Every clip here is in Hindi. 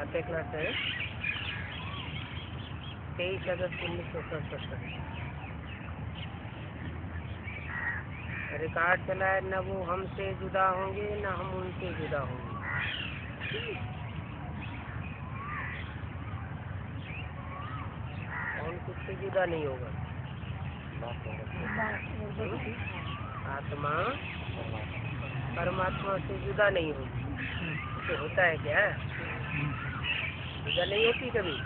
सातवें क्लास है। 23 अगस्त 1977 रिकॉर्ड चला है। न वो हमसे जुदा होंगे न हम उनसे जुदा होंगे। कौन किससे जुदा नहीं होगा? आत्मा परमात्मा से जुदा नहीं होगी। तो होता है क्या? जुदा नहीं होती कभी।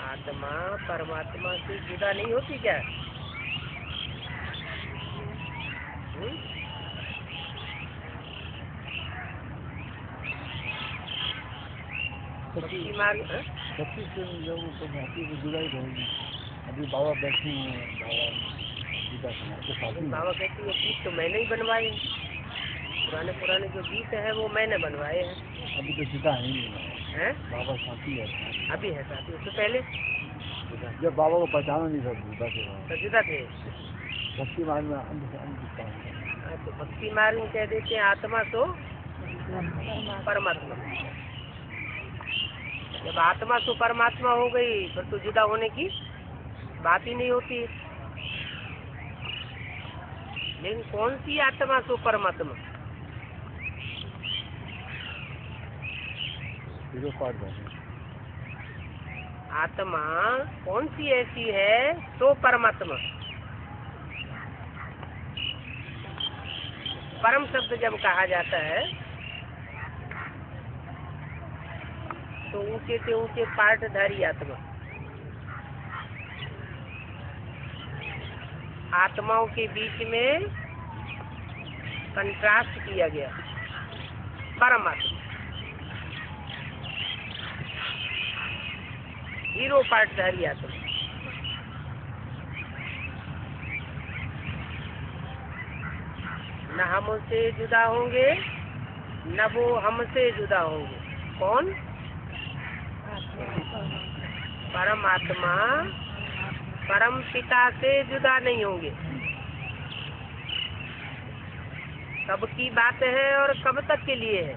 आत्मा परमात्मा से जुदा नहीं होती क्या? भक्ति मार्ग भक्ति से जब तो भक्ति से जुड़ा ही रहेगी। अभी बाबा बैठे हैं, बाबा कहती है गीत तो मैंने ही बनवाए। पुराने जो गीत है वो मैंने बनवाए हैं। अभी तो जुदा है ही बाबा साथी है। अभी है साथी। उससे पहले जब बाबा को पहचाना नहीं था जुदा थे। भक्ति मार्ग में अंध तो भक्ति मार्ग में कह देते हैं आत्मा तो परमात्मा। जब आत्मा तो परमात्मा हो गई फिर तो जुदा होने की बात ही नहीं होती। लेकिन कौन सी आत्मा तो परमात्मा? आत्मा कौन सी ऐसी है तो परमात्मा? परम शब्द जब कहा जाता है तो ऊंचे से ऊंचे पार्टधारी आत्मा। आत्माओं के बीच में कंट्रास्ट किया गया। परमात्मा हीरो पार्टधारी आत्मा। न हमसे जुदा होंगे न वो हमसे जुदा होंगे। कौन? परमात्मा परम पिता से जुदा नहीं होंगे। कब की बात है और कब तक के लिए है?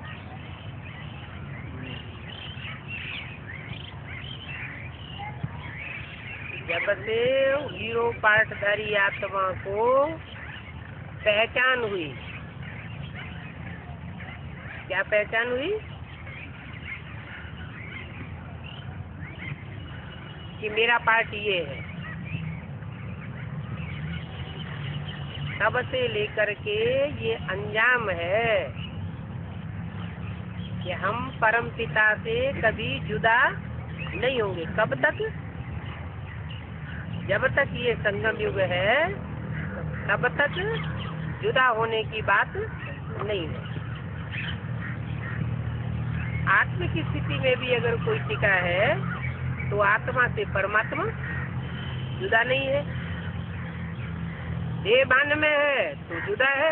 जब से हीरो पार्टधारी आत्मा को पहचान हुई। क्या पहचान हुई? कि मेरा पार्ट ये है। तब से लेकर के ये अंजाम है कि हम परम पिता से कभी जुदा नहीं होंगे। कब तक? जब तक ये संगम युग है तब तक जुदा होने की बात नहीं है। आत्म की स्थिति में भी अगर कोई टिका है तो आत्मा से परमात्मा जुदा नहीं है। देह भान में है तो जुदा है।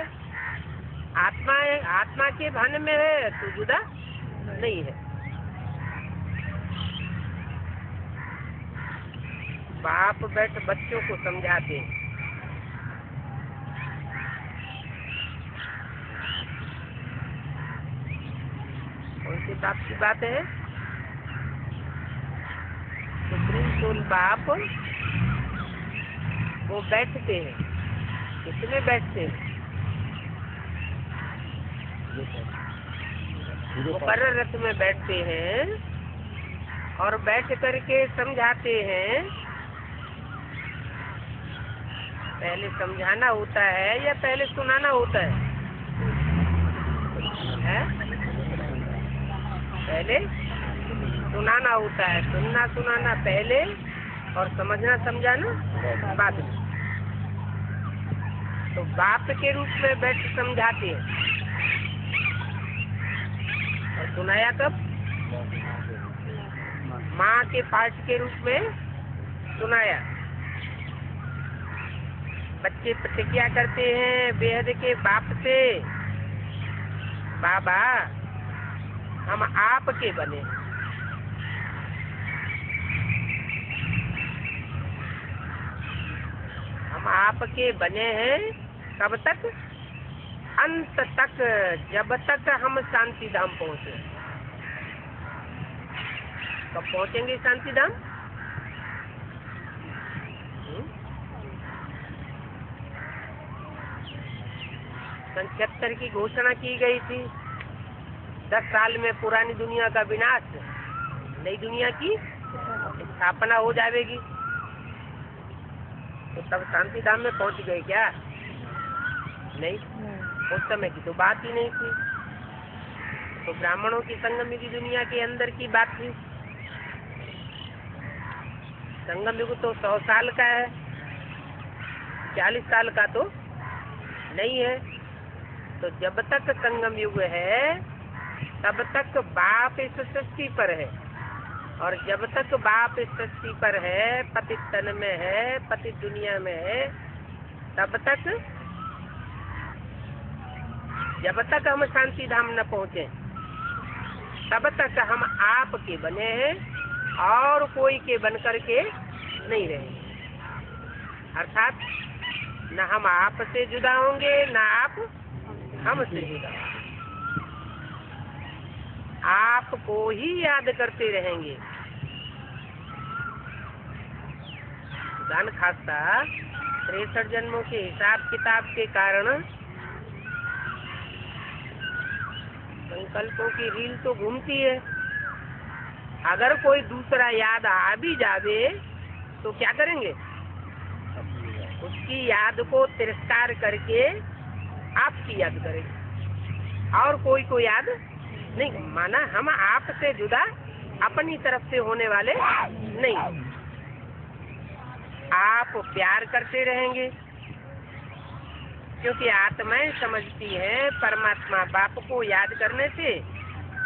आत्मा के भान में है तो जुदा नहीं है। बाप बैठ बच्चों को समझाते हैं। कौन सी बाप की बात है? सुप्रीम सोल बाप वो बैठते हैं। किसमें बैठते हैं? मुकर्रर रथ में बैठते हैं और बैठ करके समझाते हैं। पहले समझाना होता है या पहले सुनाना होता है? पहले सुनाना होता है। सुनना सुनाना पहले और समझना समझाना बाद में। तो बाप के रूप में बैठ समझाते हैं और सुनाया कब? माँ के पार्ट के रूप में सुनाया। बच्चे प्रतिज्ञा करते हैं बेहद के बाप से, बाबा हम आपके बने। हम आपके बने हैं कब तक? अंत तक, जब तक हम शांति धाम पहुंचे। कब पहुंचेंगे शांति धाम? सन 76 की घोषणा की गई थी, 10 साल में पुरानी दुनिया का विनाश, नई दुनिया की स्थापना हो जाएगी। तो तब शांति धाम में पहुंच गए क्या? नहीं, उस समय की तो बात ही नहीं थी। तो ब्राह्मणों की संगम युगी दुनिया के अंदर की बात थी। संगम युग तो 100 साल का है, 40 साल का तो नहीं है। तो जब तक संगम युग है तब तक बाप इस सृष्टि पर है, और जब तक बाप इस सृष्टि पर है, पतित तन में है, पतित दुनिया में है, तब तक, जब तक हम शांति धाम न पहुंचे तब तक हम आप के बने हैं और कोई के बन करके नहीं रहेंगे। अर्थात न हम आप से जुदा होंगे, न आप हमसे जुदा। आपको ही याद करते रहेंगे। दान खास्ता 63 जन्मों के हिसाब किताब के कारण संकल्पों की रील तो घूमती है। अगर कोई दूसरा याद आ भी जावे तो क्या करेंगे? उसकी याद को तिरस्कार करके आपकी याद करेंगे, और कोई को याद नहीं। माना हम आपसे जुदा अपनी तरफ से होने वाले नहीं। आप प्यार करते रहेंगे, क्योंकि आत्माएं समझती हैं परमात्मा बाप को याद करने से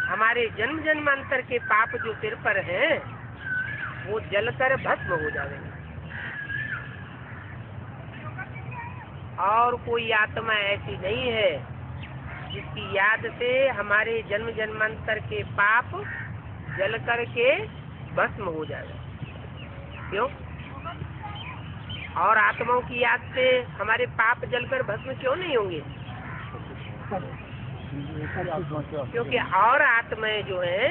हमारे जन्म जन्मांतर के पाप जो सिर पर हैं वो जलकर भस्म हो जाएंगे। और कोई आत्मा ऐसी नहीं है जिसकी याद से हमारे जन्म जन्मांतर के पाप जल कर के भस्म हो जाए। क्यों? और आत्माओं की याद से हमारे पाप जलकर भस्म क्यों नहीं होंगे? क्योंकि और आत्माएं जो हैं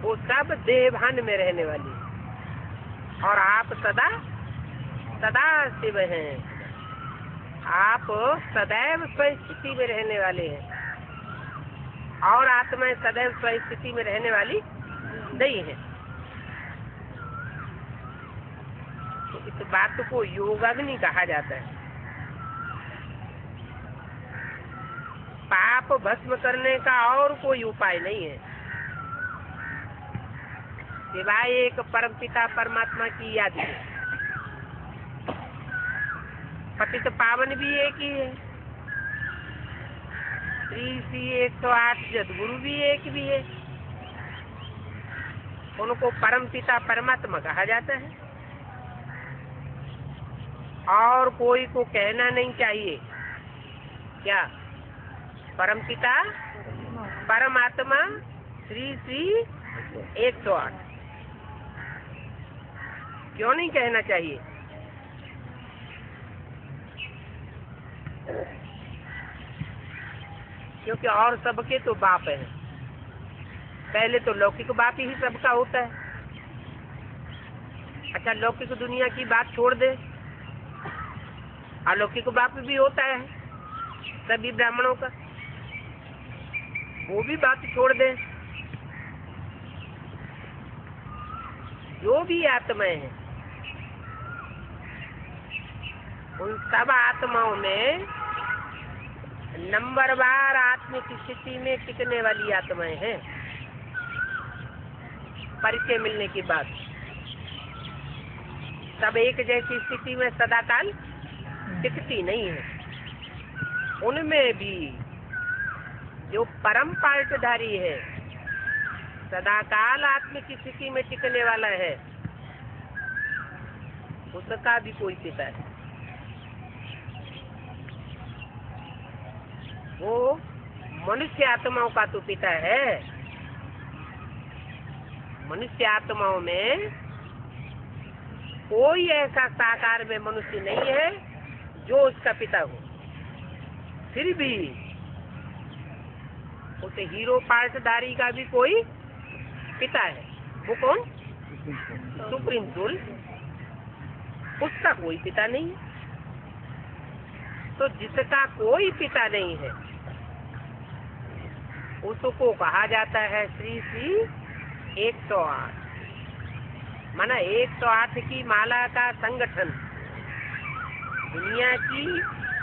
वो सब देहभान में रहने वाली, और आप सदा सदा शिव हैं। आप सदैव स्वस्थिति में रहने वाले हैं, और आत्माएं सदैव स्वस्थिति में रहने वाली नहीं है। तो इस बात को योगाग्नि कहा जाता है। पाप भस्म करने का और कोई उपाय नहीं है सिवाय एक परमपिता परमात्मा की याद के। पतित पावन भी एक ही है, श्री 108 जदगुरु भी एक भी है। उनको परमपिता परमात्मा कहा जाता है, और कोई को कहना नहीं चाहिए। क्या? परमपिता परमात्मा श्री 108 क्यों नहीं कहना चाहिए? क्योंकि और सबके तो बाप है। पहले तो लौकिक बाप ही सबका होता है। अच्छा, लौकिक दुनिया की बात छोड़ दे, अलौकिक बाप भी होता है सभी ब्राह्मणों का, वो भी बात छोड़ दे। जो भी आत्माएं हैं उन सब आत्माओं में नंबरवार आत्मिक स्थिति में टिकने वाली आत्माएं हैं। परिचय मिलने के बाद सब एक जैसी स्थिति में सदाकाल टिकती नहीं है। उनमें भी जो परम पार्टधारी है, सदाकाल आत्मिक स्थिति में टिकने वाला है, उसका भी कोई पिता है। वो मनुष्य आत्माओं का तो पिता है। मनुष्य आत्माओं में कोई ऐसा साकार में मनुष्य नहीं है जो उसका पिता हो। फिर भी उस हीरो पार्टधारी का भी कोई पिता है। वो कौन? Supreme soul. उसका कोई पिता नहीं है। तो जिसका कोई पिता नहीं है उसको कहा जाता है श्री श्री 108। माना 108 की माला का संगठन दुनिया की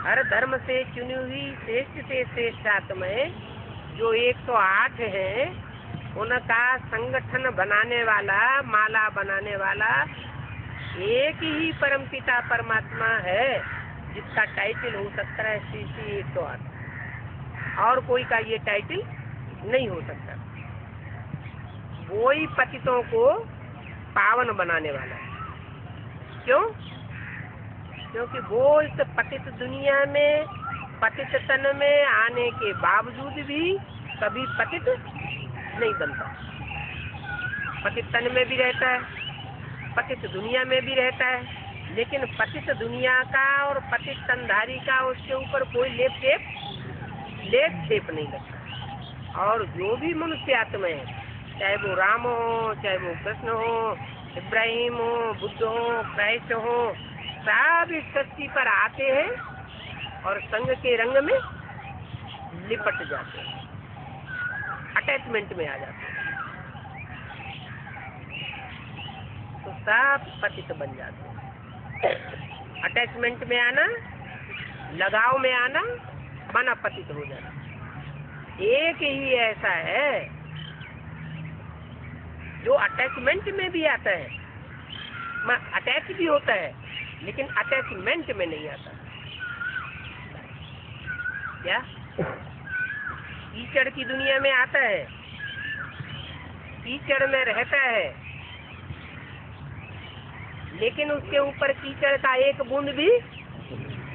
हर धर्म से चुनी हुई श्रेष्ठ से श्रेष्ठ आत्माएं जो 108 है उनका संगठन बनाने वाला, माला बनाने वाला एक ही परमपिता परमात्मा है जिसका टाइटल हो सकता है श्री श्री 108। और कोई का ये टाइटल नहीं हो सकता। वो ही पतितों को पावन बनाने वाला है। क्यों? क्योंकि वो इस पतित दुनिया में पतित तन में आने के बावजूद भी कभी पतित नहीं बनता। पतित तन में भी रहता है, पतित दुनिया में भी रहता है, लेकिन पतित दुनिया का और पतित तनधारी का उसके ऊपर कोई लेप छेप नहीं लगता। और जो भी मनुष्य आत्मा है, चाहे वो राम हो, चाहे वो कृष्ण हो, इब्राहिम हो, बुद्ध हो, क्राइस्ट हो, सब इस धरती पर आते हैं और संग के रंग में लिपट जाते हैं, अटैचमेंट में आ जाते हैं, तो सब पतित बन जाते हैं। अटैचमेंट में आना, लगाव में आना, माना पतित हो जाना। एक ही ऐसा है जो अटैचमेंट में भी आता है, अटैच भी होता है लेकिन अटैचमेंट में नहीं आता। क्या? कीचड़ की दुनिया में आता है, कीचड़ में रहता है, लेकिन उसके ऊपर कीचड़ का एक बूंद भी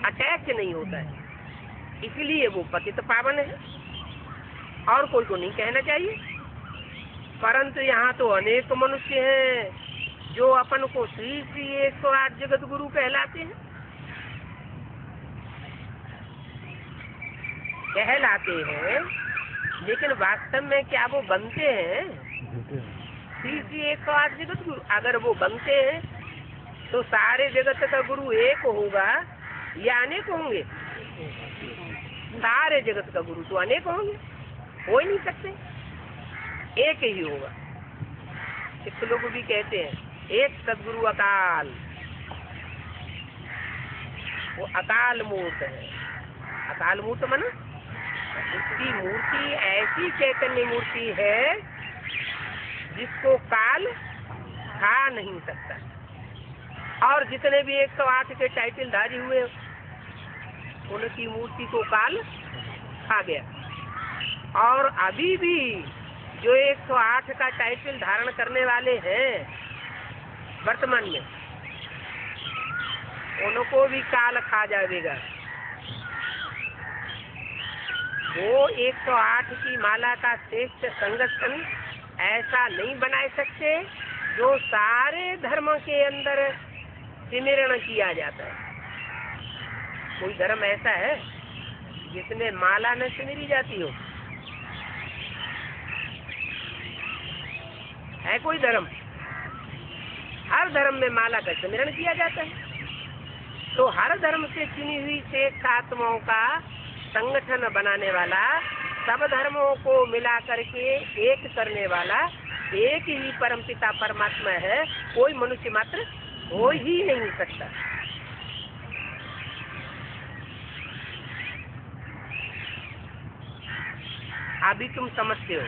अटैच नहीं होता है, इसलिए वो पतित पावन है। और कोई को नहीं कहना चाहिए। परंतु यहाँ तो अनेक मनुष्य हैं जो अपन को श्री श्री 108 जगत गुरु कहलाते हैं, लेकिन वास्तव में क्या वो बनते हैं श्री श्री 108 जगत गुरु? अगर वो बनते हैं तो सारे जगत का गुरु एक होगा या अनेक होंगे? सारे जगत का गुरु तो अनेक होंगे, हो ही नहीं सकते, एक ही होगा। सिख लोग भी कहते हैं एक सदगुरु अकाल, वो अकाल मूर्त है। अकाल मूर्त माना उसकी मूर्ति ऐसी चैतन्य मूर्ति है जिसको काल खा नहीं सकता। और जितने भी 108 के टाइटल धारी हुए उनकी मूर्ति को काल खा गया। और अभी भी जो 108 का टाइटल धारण करने वाले हैं वर्तमान में, उनको भी काल खा जाएगा। वो 108 की माला का श्रेष्ठ संगठन ऐसा नहीं बना सकते जो सारे धर्मों के अंदर सिमरण किया जाता है। कोई धर्म ऐसा है जिसमें माला न सिमरी जाती हो? है कोई धर्म? हर धर्म में माला का सिमरण किया जाता है। तो हर धर्म से चुनी हुई श्रेष्ठ आत्माओं का संगठन बनाने वाला, सब धर्मों को मिला करके एक करने वाला एक ही परमपिता परमात्मा है। कोई मनुष्य मात्र हो ही नहीं सकता। अभी तुम समझते हो,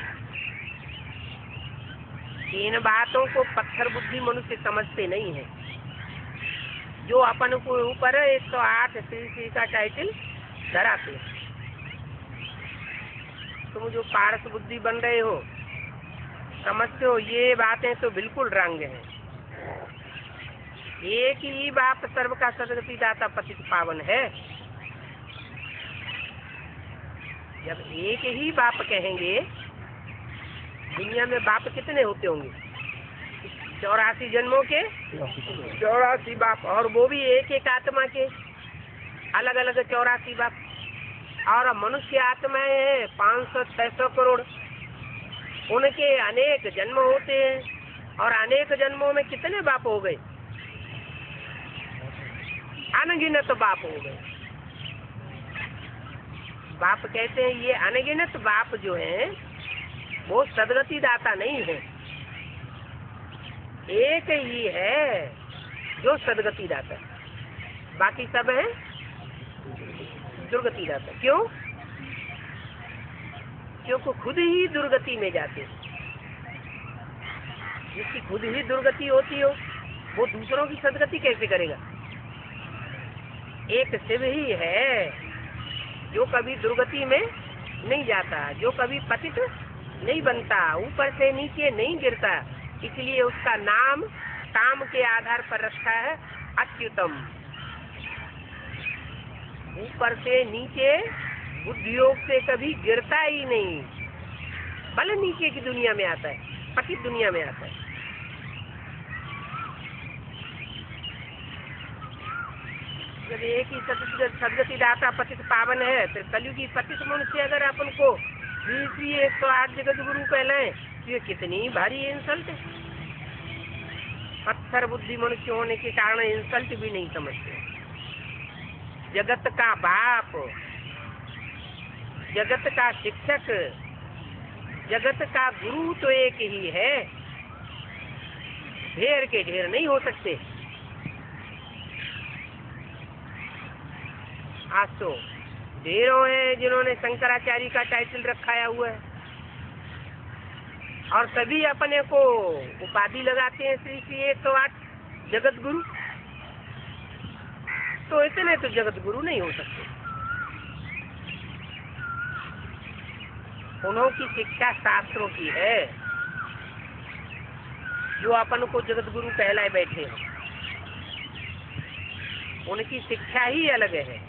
इन बातों को पत्थर बुद्धि मनुष्य समझते नहीं है। जो अपन को ऊपर 108 श्री का टाइटल धराते, तुम जो पारस बुद्धि बन रहे हो समझते हो ये बातें तो बिल्कुल रंग है। एक ही बाप सर्व का सदगति दाता पतित पावन है। जब एक ही बाप कहेंगे, दुनिया में बाप कितने होते होंगे? 84 जन्मों के 84 बाप, और वो भी एक एक आत्मा के अलग अलग 84 बाप। और मनुष्य आत्माएं हैं 500-600 करोड़। उनके अनेक जन्म होते हैं और अनेक जन्मों में कितने बाप हो गए? अनगिनत बाप हो गए। बाप कहते हैं ये अनगिनत बाप जो है वो सदगति दाता नहीं है, एक ही है जो सदगति दाता, बाकी सब है दुर्गति दाता। क्यों? क्योंकि खुद ही दुर्गति में जाते। जिसकी खुद ही दुर्गति होती हो वो दूसरों की सदगति कैसे करेगा? एक शिव ही है जो कभी दुर्गति में नहीं जाता, जो कभी पतित नहीं बनता, ऊपर से नीचे नहीं गिरता। इसलिए उसका नाम काम के आधार पर रखा है अच्युतम। ऊपर से नीचे बुद्धियोग से कभी गिरता ही नहीं, बल नीचे की दुनिया में आता है, पतित दुनिया में आता है। जब एक ही सदगति दाता पतित पावन है, फिर कलयुगी पतित मनुष्य अगर अपन को 108 जगत गुरु कहलाए तो ये कितनी भारी इंसल्ट है। पत्थर बुद्धि मनुष्य होने के कारण इंसल्ट भी नहीं समझते। जगत का बाप, जगत का शिक्षक, जगत का गुरु तो एक ही है, ढेर के ढेर नहीं हो सकते। आज तो ढेरों हैं जिन्होंने शंकराचार्य का टाइटल रखाया हुआ है और सभी अपने को उपाधि लगाते हैं श्री 108 जगत गुरु। तो इतने तो जगत गुरु नहीं हो सकते। उन्हों की शिक्षा शास्त्रों की है जो अपन को जगत गुरु कहलाए बैठे हैं। उनकी शिक्षा ही अलग है।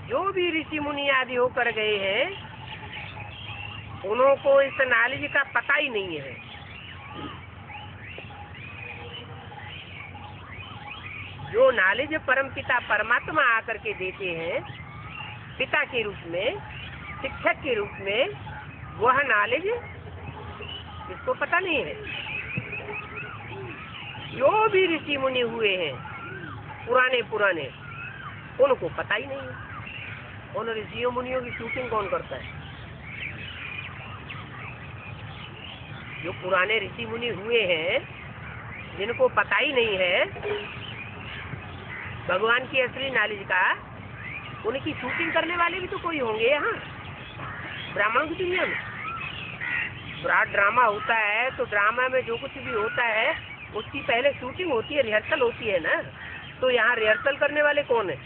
जो भी ऋषि मुनि आदि होकर गए हैं उनको इस नॉलेज का पता ही नहीं है। जो नॉलेज परम पिता परमात्मा आकर के देते हैं पिता के रूप में, शिक्षक के रूप में, वह नॉलेज इसको पता नहीं है। जो भी ऋषि मुनि हुए हैं पुराने पुराने, उनको पता ही नहीं है। उन ऋषियों मुनियों की शूटिंग कौन करता है? जो पुराने ऋषि मुनि हुए हैं जिनको पता ही नहीं है भगवान की असली नॉलेज का, उनकी शूटिंग करने वाले भी तो कोई होंगे यहाँ ब्राह्मणों की दुनिया में। ड्रामा होता है तो ड्रामा में जो कुछ भी होता है उसकी पहले शूटिंग होती है, रिहर्सल होती है ना। तो यहाँ रिहर्सल करने वाले कौन है?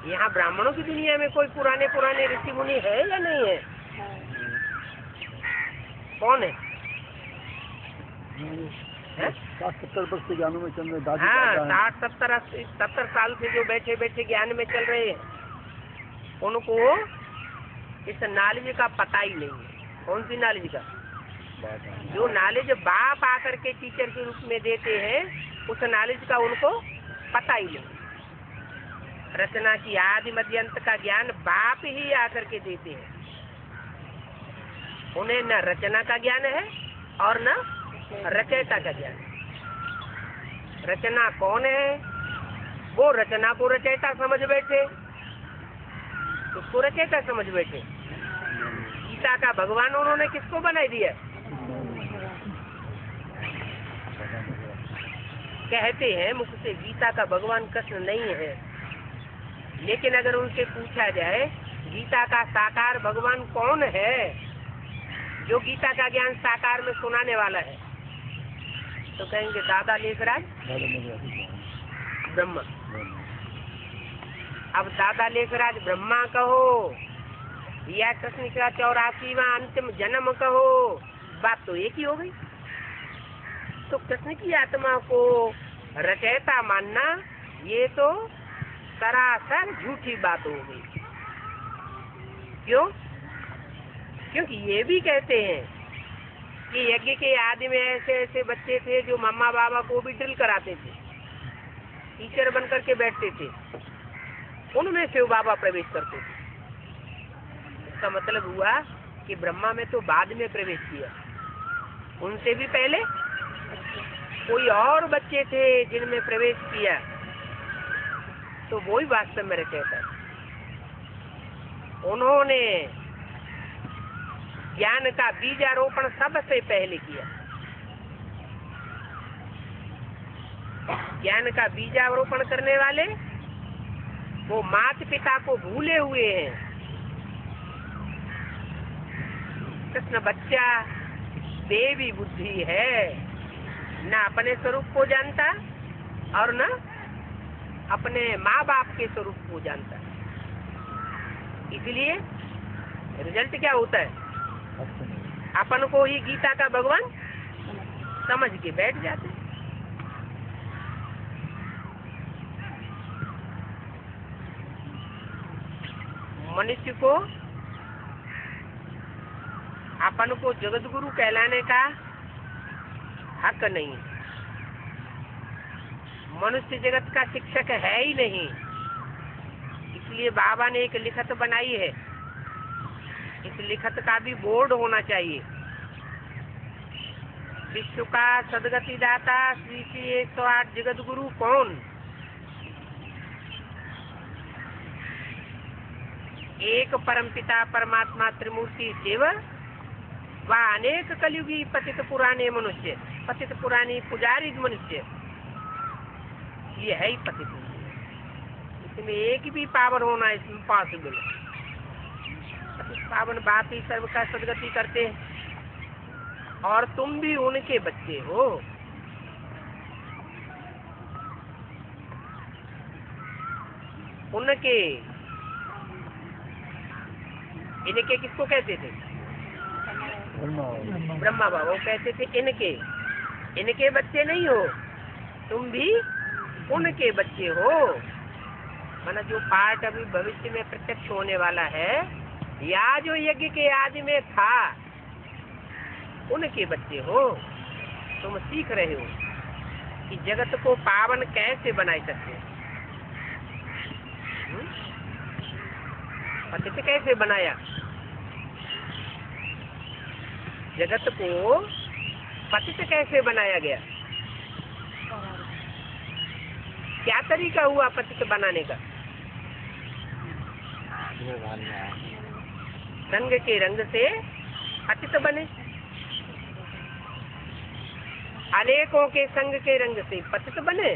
यहाँ ब्राह्मणों की दुनिया में कोई पुराने पुराने ऋषि मुनि है या नहीं है? कौन है? 60-70 वर्ष से ज्ञान में चल रहे दादी। हाँ, 60-70 साल से जो बैठे बैठे ज्ञान में चल रहे हैं उनको इस नॉलेज का पता ही नहीं है। कौन सी नॉलेज का? जो नॉलेज बाप आकर के टीचर के रूप में देते हैं उस नॉलेज का उनको पता ही नहीं। रचना की आदि मध्यंत का ज्ञान बाप ही आकर के देते हैं। उन्हें न रचना का ज्ञान है और न रचयिता का ज्ञान। रचना कौन है? वो रचना को रचयिता समझ बैठे, उसको रचयिता समझ बैठे। गीता का भगवान उन्होंने किसको बना दिया? कहते हैं मुख से गीता का भगवान कृष्ण नहीं है, लेकिन अगर उनसे पूछा जाए गीता का साकार भगवान कौन है जो गीता का ज्ञान साकार में सुनाने वाला है, तो कहेंगे दादा लेखराज ब्रह्मा। अब दादा लेखराज ब्रह्मा कहो या कृष्ण का 84वां अंतिम जन्म कहो, बात तो एक ही हो गई। तो कृष्ण की आत्मा को रचयिता मानना ये तो सरासर झूठी बात हो गई। क्यों? क्योंकि ये भी कहते हैं कि यज्ञ के आदि में ऐसे ऐसे बच्चे थे जो मम्मा बाबा को भी ड्रिल कराते थे, टीचर बन करके बैठते थे। उनमें शिव बाबा प्रवेश करते थे। इसका मतलब हुआ कि ब्रह्मा में तो बाद में प्रवेश किया, उनसे भी पहले कोई और बच्चे थे जिनमें प्रवेश किया, तो वो ही वास्तव में रहता है। उन्होंने ज्ञान का बीजारोपण सबसे पहले किया। ज्ञान का बीजारोपण करने वाले वो माता पिता को भूले हुए हैं। कृष्ण बच्चा देवी बुद्धि है, न अपने स्वरूप को जानता और न अपने माँ बाप के स्वरूप को जानता। इसलिए रिजल्ट क्या होता है? अपन को ही गीता का भगवान समझ के बैठ जाते। मनुष्य को अपन को जगत गुरु कहलाने का हक नहीं। मनुष्य जगत का शिक्षक है ही नहीं। इसलिए बाबा ने एक लिखत बनाई है। इस लिखत का भी बोर्ड होना चाहिए। विश्व का सदगति दाता श्री श्री 108 जगत गुरु कौन? एक परमपिता परमात्मा त्रिमूर्ति शिव व अनेक कलयुगी पतित पुराने मनुष्य, पतित पुरानी पुजारी मनुष्य, ये है ही पतित। इसमें एक भी पावन होना इसमें पॉसिबल है। पतित पावन बाप ही सर्व का सदगति करते हैं और तुम भी उनके बच्चे हो। उनके इनके किसको कहते थे? ब्रह्मा बाबा। वो कहते थे इनके बच्चे नहीं हो, तुम भी उनके बच्चे हो। माना जो पाठ अभी भविष्य में प्रत्यक्ष होने वाला है या जो यज्ञ के आदि में था, उनके बच्चे हो। तुम सीख रहे हो कि जगत को पावन कैसे बनाए सकते हैं। पतित कैसे बनाया? जगत को पतित कैसे बनाया गया? क्या तरीका हुआ पतित बनाने का? संग के रंग से पतित बने, अनेकों के संग के रंग से पतित बने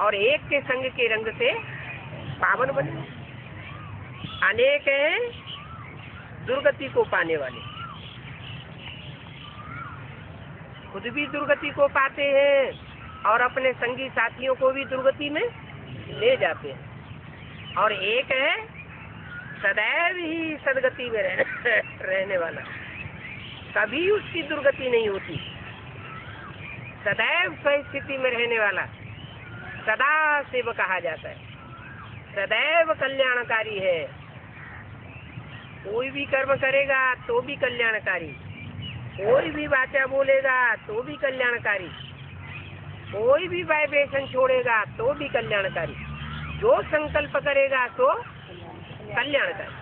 और एक के संग के रंग से पावन बने। अनेक हैं दुर्गति को पाने वाले, खुद भी दुर्गति को पाते हैं और अपने संगी साथियों को भी दुर्गति में ले जाते हैं। और एक है सदैव ही सदगति में रहने वाला, कभी उसकी दुर्गति नहीं होती। सदैव सही स्थिति में रहने वाला सदा शिव कहा जाता है। सदैव कल्याणकारी है। कोई भी कर्म करेगा तो भी कल्याणकारी, कोई भी वाचा बोलेगा तो भी कल्याणकारी, कोई भी वाइब्रेशन छोड़ेगा तो भी कल्याणकारी, जो संकल्प करेगा तो कल्याणकारी,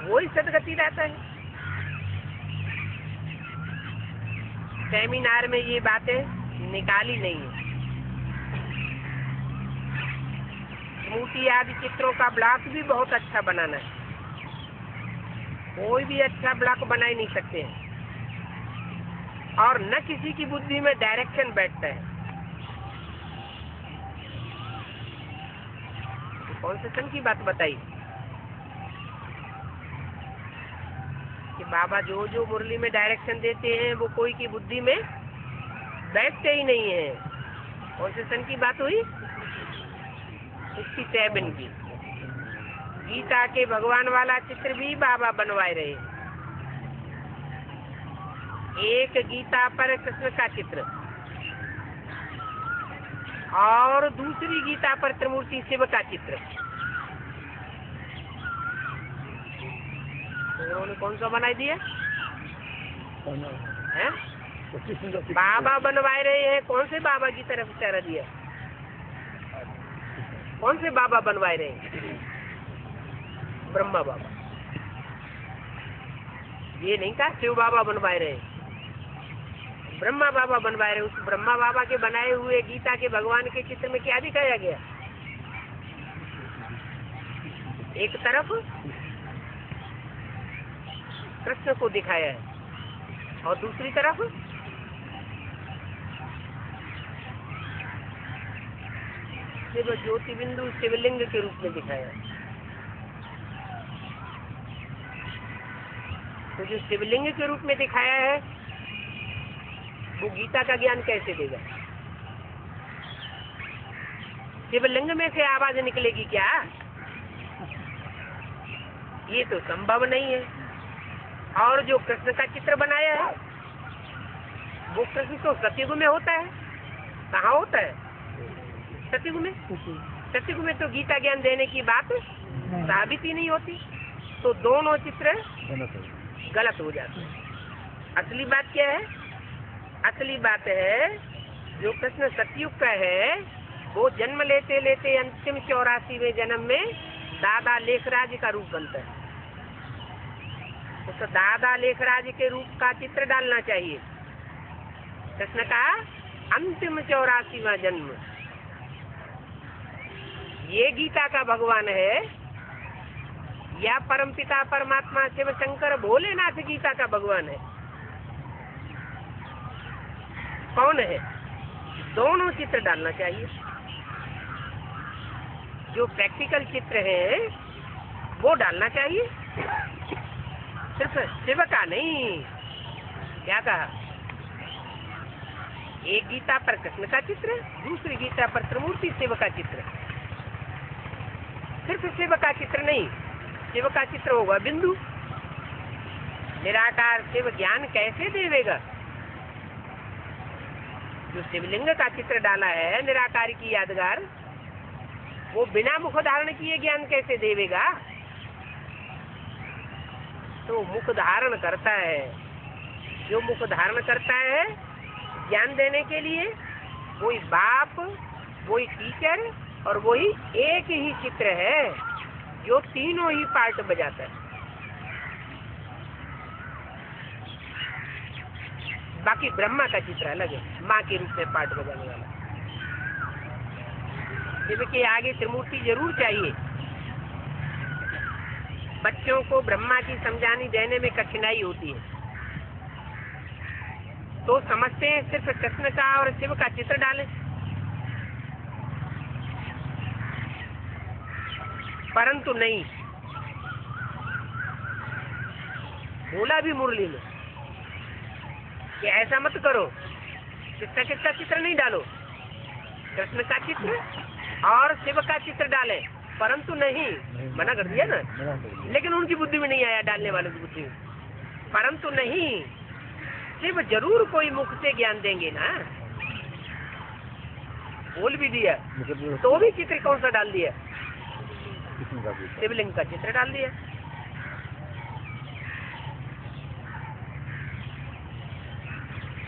वही सदगति रहता है। सेमिनार में ये बातें निकाली नहीं है। मूर्ति आदि चित्रों का ब्लॉक भी बहुत अच्छा बनाना है। कोई भी अच्छा ब्लॉक बना ही नहीं सकते हैं और न किसी की बुद्धि में डायरेक्शन बैठता है। कॉन्सेशन की बात बताई कि बाबा जो जो मुरली में डायरेक्शन देते हैं वो कोई की बुद्धि में बैठते ही नहीं है। कॉन्सेशन की बात हुई 67 की। गीता के भगवान वाला चित्र भी बाबा बनवाए रहे। एक गीता पर कृष्ण का चित्र और दूसरी गीता पर त्रिमूर्ति शिव का चित्र। उन्होंने कौन सा बनाई दिया है? बाबा बनवाए रहे हैं। कौन से बाबा की तरफ इशारा दिया? कौन से बाबा बनवाए रहे? ब्रह्मा बाबा। ये नहीं कहा शिव बाबा बनवाए रहे, ब्रह्मा बाबा बनवाए रहे। उस ब्रह्मा बाबा के बनाए हुए गीता के भगवान के चित्र में क्या दिखाया गया? एक तरफ कृष्ण को दिखाया है और दूसरी तरफ शिव ज्योति बिंदु शिवलिंग के रूप में दिखाया है। तो जो शिवलिंग के रूप में दिखाया है वो गीता का ज्ञान कैसे देगा? शिवलिंग में से आवाज निकलेगी क्या? ये तो संभव नहीं है। और जो कृष्ण का चित्र बनाया है वो कृष्ण तो सतयुग में होता है। कहाँ होता है? सतयुग में। सतयुग में तो गीता ज्ञान देने की बात साबित ही नहीं होती। तो दोनों चित्र गलत हो जाते हैं। असली बात क्या है? असली बात है जो कृष्ण सतयुग का है वो जन्म लेते लेते अंतिम 84वें जन्म में दादा लेखराज का रूप बनता है। तो दादा लेखराज के रूप का चित्र डालना चाहिए। कृष्ण का अंतिम 84वां जन्म ये गीता का भगवान है या परमपिता परमात्मा शिव शंकर भोलेनाथ गीता का भगवान है? कौन है? दोनों चित्र डालना चाहिए। जो प्रैक्टिकल चित्र है वो डालना चाहिए, सिर्फ शिव का नहीं। क्या कहा? एक गीता पर कृष्ण का चित्र, दूसरी गीता पर त्रिमूर्ति शिव का चित्र। सिर्फ शिव का चित्र नहीं, शिव का चित्र होगा बिंदु। निराकार शिव ज्ञान कैसे देवेगा? जो शिवलिंग का चित्र डाला है निराकार की यादगार, वो बिना मुख धारण किए ज्ञान कैसे देवेगा? तो मुख धारण करता है। जो मुख धारण करता है ज्ञान देने के लिए, वही बाप, वही टीचर और वही एक ही चित्र है जो तीनों ही पार्ट बजाता है। बाकी ब्रह्मा का चित्र अलग है, माँ के रूप में पार्ट बजाने वाला। शिव के आगे त्रिमूर्ति जरूर चाहिए। बच्चों को ब्रह्मा की समझानी देने में कठिनाई होती है तो समझते हैं सिर्फ कृष्ण का और शिव का चित्र डालें, परंतु नहीं। बोला भी मुरली में कि ऐसा मत करो, किसका चित्र नहीं डालो, कृष्ण का चित्र और शिव का चित्र डालें, परंतु नहीं, मना कर दिया ना। लेकिन उनकी बुद्धि में नहीं आया, डालने वालों की बुद्धि में। परंतु नहीं, शिव जरूर कोई मुख से ज्ञान देंगे ना। बोल भी दिया तो भी चित्र कौन सा डाल दिया? शिवलिंग का चित्र डाल दिया।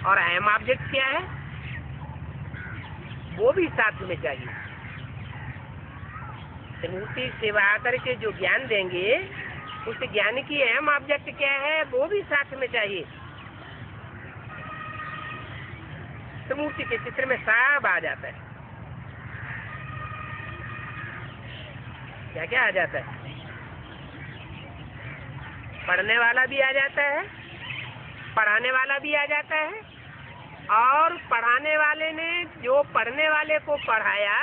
और अहम ऑब्जेक्ट क्या है वो भी साथ में चाहिए। त्रिमूर्ति सेवा करके जो ज्ञान देंगे उस ज्ञान की अहम ऑब्जेक्ट क्या है वो भी साथ में चाहिए। त्रिमूर्ति के चित्र में सब आ जाता है। क्या क्या आ जाता है? पढ़ने वाला भी आ जाता है, पढ़ाने वाला भी आ जाता है, और पढ़ाने वाले ने जो पढ़ने वाले को पढ़ाया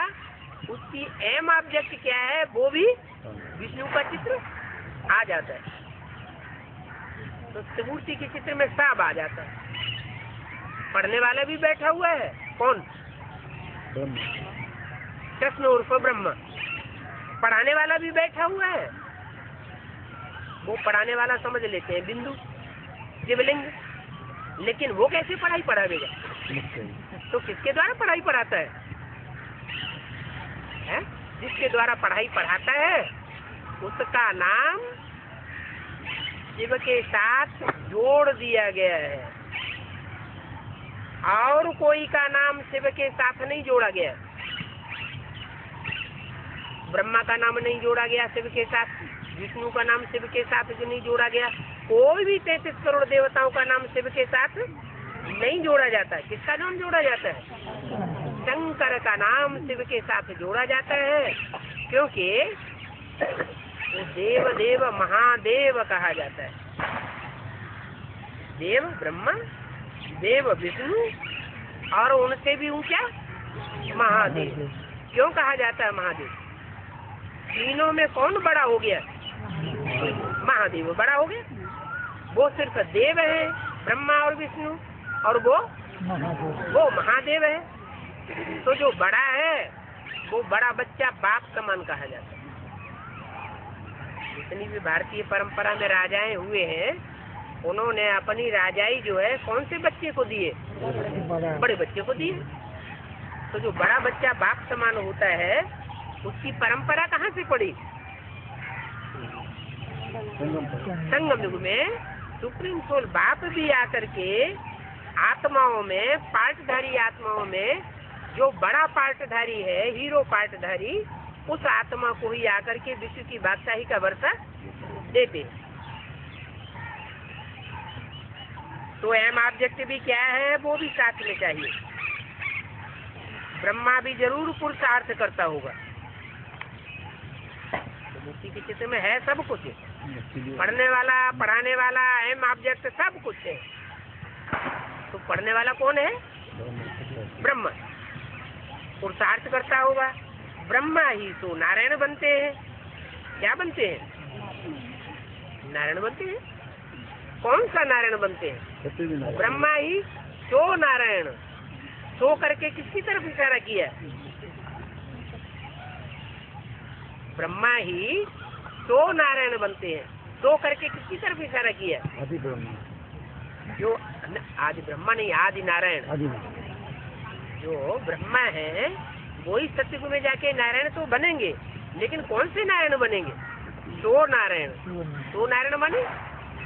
उसकी एम ऑब्जेक्ट क्या है वो भी विष्णु का चित्र आ जाता है। तो त्रिमूर्ति के चित्र में सब आ जाता है। पढ़ने वाला भी बैठा हुआ है, कौन? कृष्ण उर्फ ब्रह्मा। पढ़ाने वाला भी बैठा हुआ है, वो पढ़ाने वाला समझ लेते हैं बिंदु शिवलिंग। लेकिन वो कैसे पढ़ाई पढ़ावेगा? तो किसके द्वारा पढ़ाई पढ़ाता है? जिसके द्वारा पढ़ाई पढ़ाता है उसका नाम शिव के साथ जोड़ दिया गया है, और कोई का नाम शिव के साथ नहीं जोड़ा गया। ब्रह्मा का नाम नहीं जोड़ा गया शिव के साथ, विष्णु का नाम शिव के साथ जो नहीं जोड़ा गया, कोई भी 33 करोड़ देवताओं का नाम शिव के साथ नहीं जोड़ा जाता है। किसका नाम जोड़ा जाता है? शंकर का नाम शिव के साथ जोड़ा जाता है, क्योंकि वो देव देव महादेव कहा जाता है। देव ब्रह्मा, देव विष्णु और उनसे भी ऊंचा महादेव। क्यों कहा जाता है महादेव? तीनों में कौन बड़ा हो गया? महादेव बड़ा हो गया। वो सिर्फ देव है ब्रह्मा और विष्णु, और वो महादेव है। तो जो बड़ा है वो बड़ा बच्चा बाप समान कहा जाता है। जितनी भी भारतीय परंपरा में राजाएं हुए हैं, उन्होंने अपनी राजाई जो है कौन से बच्चे को दिए? बड़े बच्चे को दिए। तो जो बड़ा बच्चा बाप समान होता है, उसकी परंपरा कहाँ से पड़ी? संगम युग में सुप्रीम सोल बाप भी आकर के आत्माओं में, पार्टधारी आत्माओं में जो बड़ा पार्टधारी है, हीरो पार्टधारी, उस आत्मा को ही आकर के विश्व की बादशाही का वर्षा देते। तो एम ऑब्जेक्ट भी क्या है, वो भी साथ में चाहिए। ब्रह्मा भी जरूर पुरुषार्थ करता होगा। तो मूर्ति के चित्र में है सब कुछ, पढ़ने वाला, पढ़ाने वाला, एम ऑब्जेक्ट सब कुछ है। तो पढ़ने वाला कौन है? ब्रह्मा। पुरुषार्थ करता होगा। ब्रह्मा ही तो नारायण बनते हैं। क्या बनते हैं? नारायण बनते हैं। कौन सा नारायण बनते हैं? ब्रह्मा ही तो नारायण। सो करके किसकी तरफ इशारा किया? ब्रह्मा ही तो नारायण बनते हैं। सो करके किसकी तरफ इशारा किया? आदि ब्रह्मा। जो आदि ब्रह्मा नहीं, आदि नारायण। जो ब्रह्मा है वही सत्युग में जाके नारायण तो बनेंगे, लेकिन कौन से नारायण बनेंगे? तो नारायण। तो नारायण बने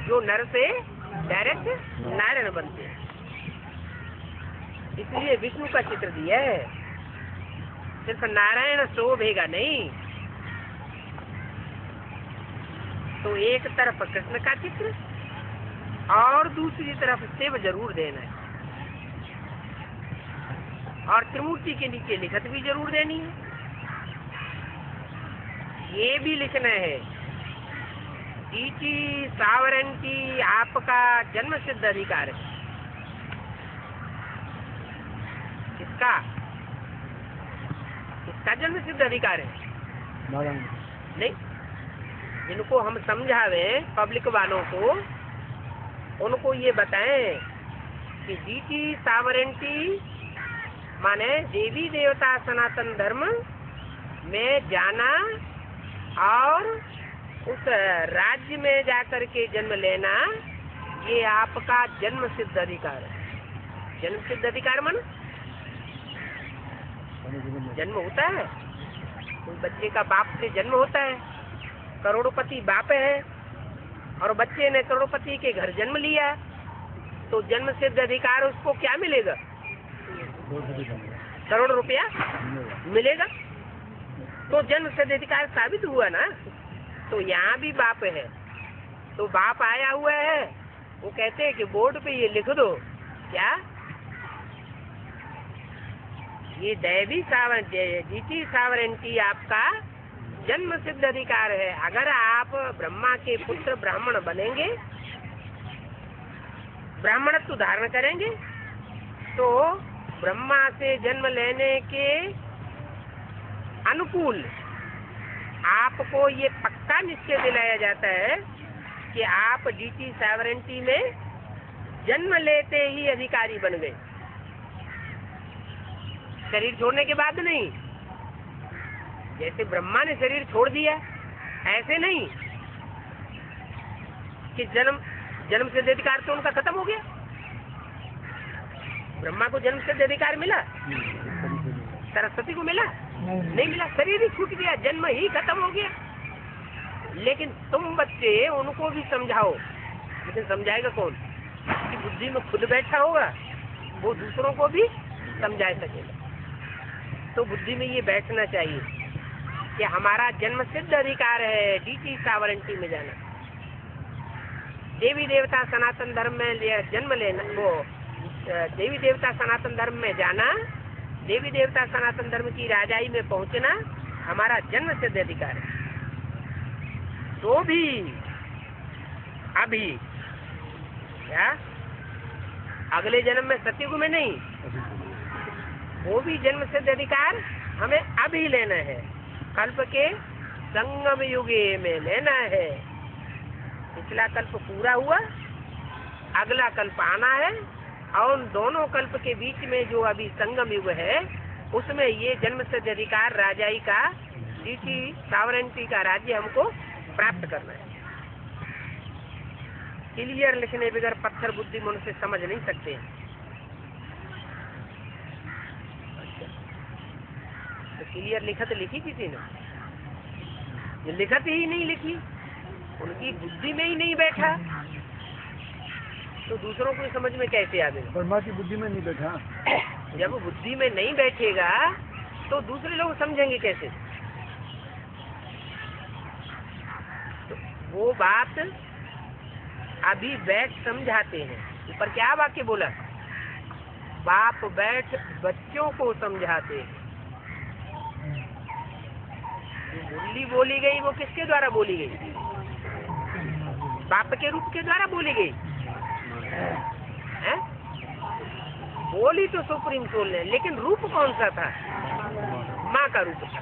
जो नर से डायरेक्ट नारायण बनते हैं। इसलिए विष्णु का चित्र दिया है। सिर्फ नारायण शोभेगा नहीं, तो एक तरफ कृष्ण का चित्र और दूसरी तरफ शिव जरूर देना है, और त्रिमूर्ति के नीचे लिखत भी जरूर देनी है। ये भी लिखना है, डीटी सावरेंटी आपका जन्म सिद्ध अधिकार है। किसका? किसका जन्म सिद्ध अधिकार है? नहीं, जिनको हम समझावे पब्लिक वालों को, उनको ये बताएं कि डीटी सावरेंटी माने देवी देवता सनातन धर्म में जाना और उस राज्य में जाकर के जन्म लेना, ये आपका जन्म सिद्ध अधिकार है। जन्म सिद्ध अधिकार माने जन्म होता है, कोई बच्चे का बाप से जन्म होता है, करोड़पति बाप है और बच्चे ने करोड़पति के घर जन्म लिया, तो जन्म सिद्ध अधिकार उसको क्या मिलेगा? करोड़ रुपया मिलेगा। तो जन्म सिद्ध अधिकार साबित हुआ ना। तो यहाँ भी बाप है, तो बाप आया हुआ है, वो कहते हैं कि बोर्ड पे ये लिख दो, क्या? ये दैवी जीती सावरेंटी आपका जन्म सिद्ध अधिकार है। अगर आप ब्रह्मा के पुत्र ब्राह्मण बनेंगे, ब्राह्मणत्व धारण करेंगे, तो ब्रह्मा से जन्म लेने के अनुकूल आपको ये पक्का निश्चय दिलाया जाता है कि आप डीटी सावरेंटी में जन्म लेते ही अधिकारी बन गए। शरीर छोड़ने के बाद नहीं, जैसे ब्रह्मा ने शरीर छोड़ दिया, ऐसे नहीं कि जन्म सिद्ध अधिकार तो उनका खत्म हो गया। ब्रह्मा को जन्म सिद्ध अधिकार मिला, सरस्वती को मिला? नहीं मिला, शरीर ही छूट गया, जन्म ही खत्म हो गया। लेकिन तुम बच्चे उनको भी समझाओ, लेकिन समझाएगा कौन? कि बुद्धि में खुद बैठा होगा, वो दूसरों को भी समझा सकेगा। तो बुद्धि में ये बैठना चाहिए कि हमारा जन्म सिद्ध अधिकार है डीटी सॉवरेंटी में जाना। देवी देवता सनातन धर्म में जन्म लेना, वो देवी देवता सनातन धर्म में जाना, देवी देवता सनातन धर्म की राजाई में पहुंचना हमारा जन्म सिद्ध अधिकार है। तो भी अभी क्या अगले जन्म में सतयुग में नहीं, वो भी जन्म सिद्ध अधिकार हमें अभी लेना है, कल्प के संगम युगे में लेना है। पिछला कल्प पूरा हुआ, अगला कल्प आना है, और उन दोनों कल्प के बीच में जो अभी संगम युग है उसमें ये जन्म सिद्ध अधिकार राजाई का डीटी सॉवरेंटी का राज्य हमको प्राप्त करना है। क्लियर लिखने बगैर पत्थर बुद्धि मन से समझ नहीं सकते। तो क्लियर लिखत लिखी किसी ने? ये लिखत ही नहीं लिखी, उनकी बुद्धि में ही नहीं बैठा, तो दूसरों को समझ में कैसे आ गई? ब्रह्मा की बुद्धि में नहीं बैठा। जब बुद्धि में नहीं बैठेगा तो दूसरे लोग समझेंगे कैसे? तो वो बात अभी बैठ समझाते हैं। ऊपर क्या वाक्य बोला? बाप बैठ बच्चों को समझाते हैं। मुरली बोली गई वो किसके द्वारा बोली गई? बाप के रूप के द्वारा बोली गई है? बोली तो सुप्रीम सोल ने, लेकिन रूप कौन सा था? माँ का रूप था।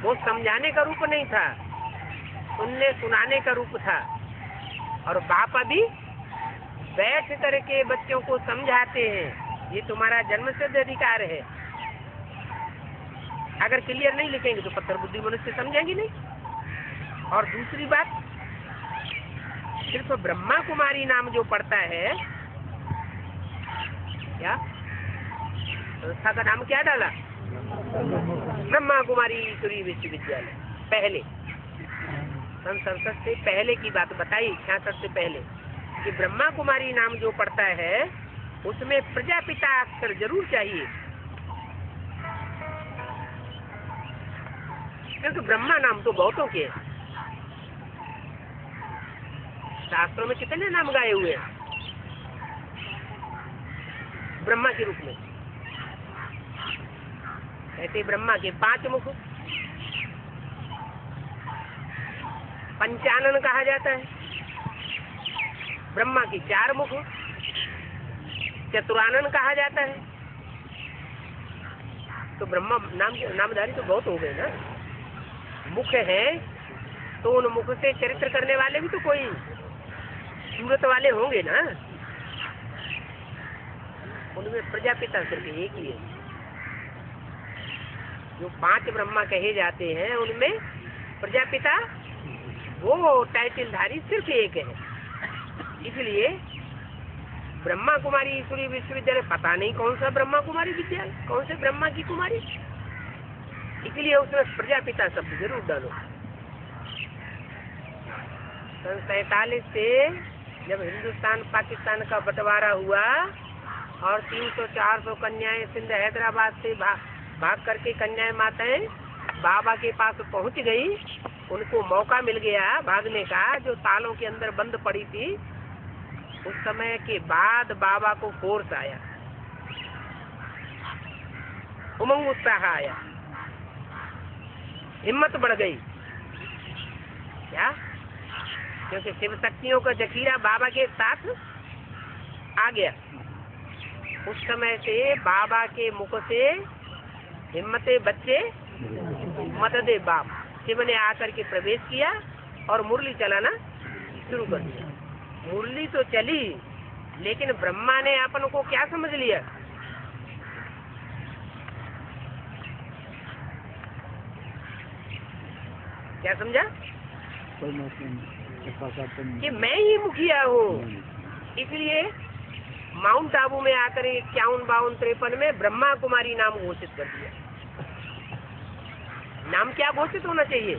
वो समझाने का रूप नहीं था, सुनने सुनाने का रूप था। और बाप अभी बैठ करके बच्चों को समझाते हैं, ये तुम्हारा जन्म सिद्ध अधिकार है। अगर क्लियर नहीं लिखेंगे तो पत्थर बुद्धि मनुष्य समझेंगे नहीं। और दूसरी बात, सिर्फ ब्रह्मा कुमारी नाम जो पढ़ता है, क्या संस्था का नाम क्या डाला? ब्रह्मा कुमारी ईश्वरीय विश्वविद्यालय। पहले संसद से पहले की बात बताई, 66 से पहले, कि ब्रह्मा कुमारी नाम जो पढ़ता है उसमें प्रजापिता अक्षर जरूर चाहिए, क्योंकि ब्रह्मा नाम तो बहुतों के हैं। शास्त्रों में कितने नाम गाए हुए हैं ब्रह्मा के रूप में? कहते ब्रह्मा के 5 मुख, पंचानन कहा जाता है। ब्रह्मा की 4 मुख, चतुरानन कहा जाता है। तो ब्रह्मा नामधारी तो बहुत हो गए ना। मुख है तो उन मुख से चरित्र करने वाले भी तो कोई सूरत वाले होंगे ना। उनमें प्रजापिता सिर्फ एक ही है। जो 5 ब्रह्मा कहे जाते हैं उनमें प्रजापिता वो टाइटलधारी सिर्फ एक है। इसलिए ब्रह्मा कुमारी ईश्वरीय विश्वविद्यालय, पता नहीं कौन सा ब्रह्मा कुमारी विद्यालय, कौन से ब्रह्मा की कुमारी, इसलिए उसमें प्रजापिता शब्द जरूर डालो। 47 से जब हिंदुस्तान पाकिस्तान का बंटवारा हुआ और 300-400 कन्याएं सिंध हैदराबाद से भाग करके कन्याएं माताएं बाबा के पास पहुंच गई, उनको मौका मिल गया भागने का, जो तालों के अंदर बंद पड़ी थी। उस समय के बाद बाबा को फोर्स आया, उमंग उत्साह आया, हिम्मत बढ़ गई। क्या? क्योंकि शिव शक्तियों का जखीरा बाबा के साथ आ गया। उस समय से बाबा के मुख से हिम्मते बच्चे मत दे बाप, शिव ने आकर के प्रवेश किया और मुरली चलाना शुरू कर दिया। मुरली तो चली, लेकिन ब्रह्मा ने अपन को क्या समझ लिया? क्या समझा? कि मैं ही मुखिया हूँ। इसलिए माउंट आबू में आकर 51, 52, 53 में ब्रह्मा कुमारी नाम घोषित कर दिया। नाम क्या घोषित होना चाहिए?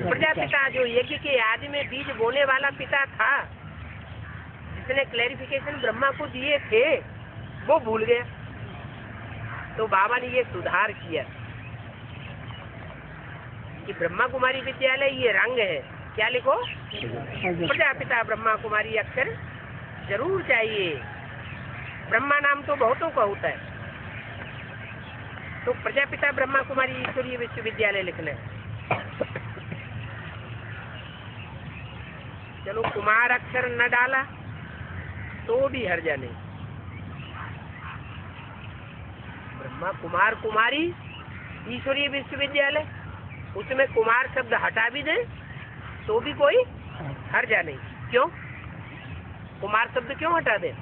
प्रजापिता, जो यज्ञ के आदि में बीज बोने वाला पिता था, जिसने क्लैरिफिकेशन ब्रह्मा को दिए थे, वो भूल गया। तो बाबा ने ये सुधार किया कि ब्रह्मा कुमारी विद्यालय ये रंग है, क्या लिखो? प्रजापिता ब्रह्मा कुमारी अक्षर जरूर चाहिए। ब्रह्मा नाम तो बहुतों का होता है, तो प्रजापिता ब्रह्मा कुमारी ईश्वरीय विश्वविद्यालय लिखना है। चलो कुमार अक्षर न डाला तो भी हर्जा नहीं। ब्रह्मा कुमार कुमारी ईश्वरीय विश्वविद्यालय, उसमें कुमार शब्द हटा भी दें तो भी कोई हर्जा नहीं। क्यों? कुमार शब्द क्यों हटा दें?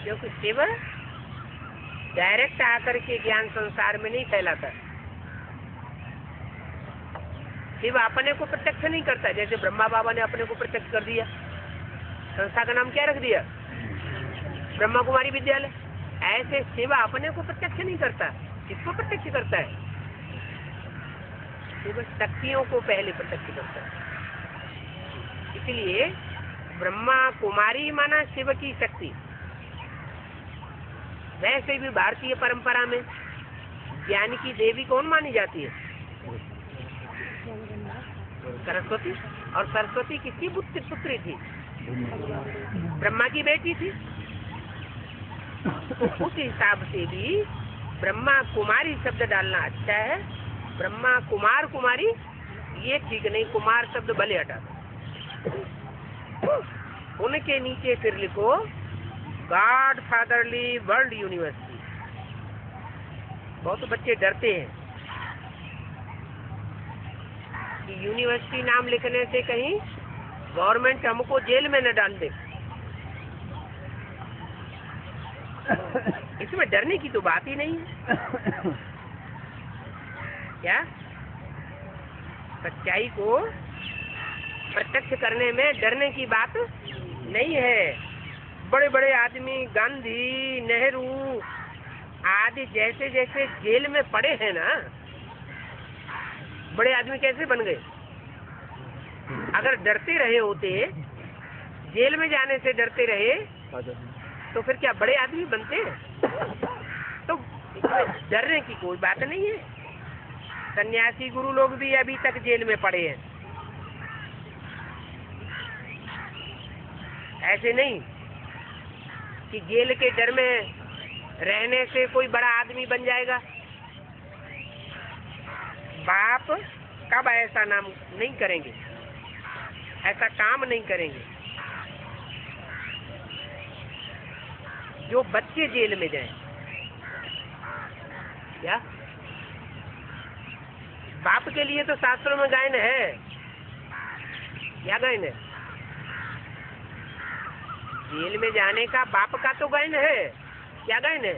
क्योंकि शिव डायरेक्ट आकर के ज्ञान संसार में नहीं फैलाता। शिव अपने को प्रत्यक्ष नहीं करता, जैसे ब्रह्मा बाबा ने अपने को प्रत्यक्ष कर दिया। संस्था का नाम क्या रख दिया? ब्रह्मा कुमारी विद्यालय। ऐसे शिव अपने को प्रत्यक्ष नहीं करता, किसको प्रत्यक्ष करता है? शिव शक्तियों को पहले प्रत्यक्ष करता है। इसलिए ब्रह्मा कुमारी माना शिव की शक्ति। वैसे भी भारतीय परंपरा में ज्ञान की देवी कौन मानी जाती है? सरस्वती। और सरस्वती किसकी पुत्री थी? ब्रह्मा की बेटी थी। उस हिसाब से भी ब्रह्मा कुमारी शब्द डालना अच्छा है। ब्रह्मा कुमार कुमारी ये ठीक नहीं, कुमार शब्द भले हटा दो। उनके नीचे फिर लिखो गॉड फादरली वर्ल्ड यूनिवर्सिटी। बहुत बच्चे डरते हैं कि यूनिवर्सिटी नाम लिखने से कहीं गवर्नमेंट हमको जेल में न डाल दे। इसमें डरने की तो बात ही नहीं है। क्या? सच्चाई को प्रत्यक्ष करने में डरने की बात नहीं है। बड़े बड़े आदमी गांधी, नेहरू आदि जैसे जैसे जेल में पड़े हैं ना, बड़े आदमी कैसे बन गए? अगर डरते रहे होते, जेल में जाने से डरते रहे, तो फिर क्या बड़े आदमी बनते? तो डरने की कोई बात नहीं है। सन्यासी गुरु लोग भी अभी तक जेल में पड़े हैं। ऐसे नहीं कि जेल के डर में रहने से कोई बड़ा आदमी बन जाएगा। बाप कब ऐसा नाम नहीं करेंगे, ऐसा काम नहीं करेंगे। जो बच्चे जेल में जाएं, क्या बाप के लिए तो शास्त्रों में गायन है। क्या गायन है? जेल में जाने का बाप का तो गायन है। क्या गायन है?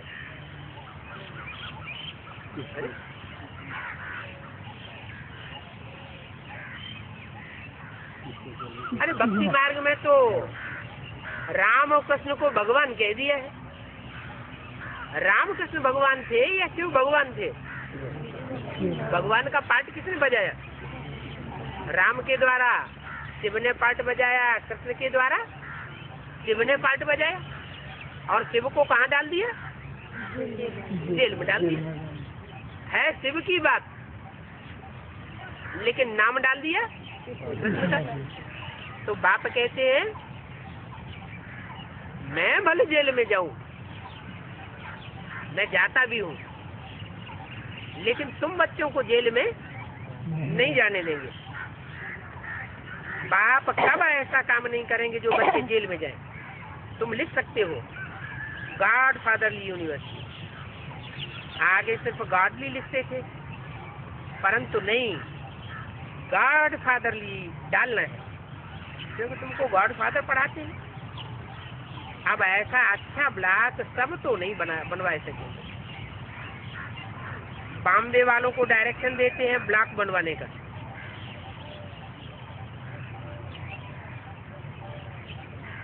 अरे भक्ति मार्ग में तो राम और कृष्ण को भगवान कह दिया है। राम कृष्ण भगवान थे या शिव भगवान थे? भगवान का पार्ट किसने बजाया? राम के द्वारा शिव ने पार्ट बजाया, कृष्ण के द्वारा शिव ने पार्ट बजाया। और शिव को कहाँ डाल दिया? जेल में डाल दिया। है शिव की बात, लेकिन नाम डाल दिया कृष्ण का। तो बाप कहते हैं मैं भले जेल में जाऊं, मैं जाता भी हूं, लेकिन तुम बच्चों को जेल में नहीं जाने देंगे। बाप कब ऐसा काम नहीं करेंगे जो बच्चे जेल में जाएं। तुम लिख सकते हो गॉड फादरली यूनिवर्सिटी, आगे सिर्फ गॉडली लिखते थे, परंतु नहीं, गॉड फादरली डालना है, क्योंकि तुमको गॉड फादर पढ़ाते हैं। अब ऐसा अच्छा ब्लॉक सब तो नहीं बनवा सकेंगे। बॉम्बे वालों को डायरेक्शन देते हैं ब्लॉक बनवाने का।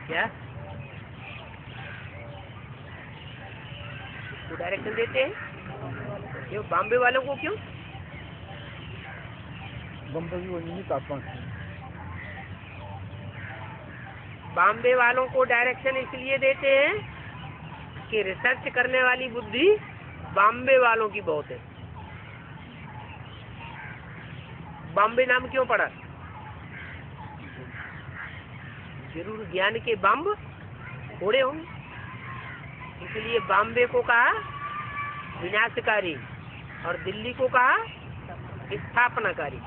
क्या तो डायरेक्शन देते हैं? क्यों बॉम्बे वालों को? क्यों? बॉम्बे वालों को डायरेक्शन इसलिए देते हैं कि रिसर्च करने वाली बुद्धि बॉम्बे वालों की बहुत है। बॉम्बे नाम क्यों पड़ा? जरूर ज्ञान के बम्ब फोड़े होंगे, इसलिए बॉम्बे को कहा विनाशकारी और दिल्ली को कहा स्थापनाकारी।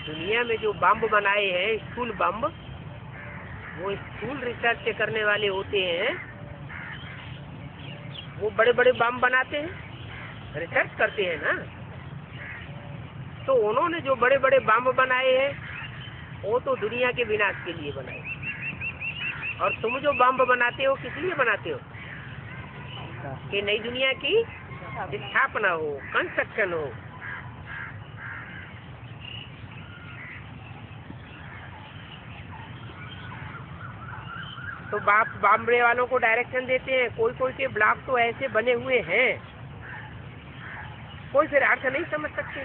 दुनिया में जो बम्ब बनाए हैं स्कूल बम्ब, वो स्कूल रिसर्च करने वाले होते हैं। वो बड़े बड़े बम बनाते हैं, रिसर्च करते हैं ना। तो उन्होंने जो बड़े बड़े बम बनाए हैं वो तो दुनिया के विनाश के लिए बनाए, और तुम जो बम बनाते हो किस लिए बनाते हो? कि नई दुनिया की स्थापना हो, कंस्ट्रक्शन हो। तो बॉम्बे वालों को डायरेक्शन देते हैं। कोई कोई के ब्लॉक तो ऐसे बने हुए हैं, कोई फिर अर्थ नहीं समझ सकते।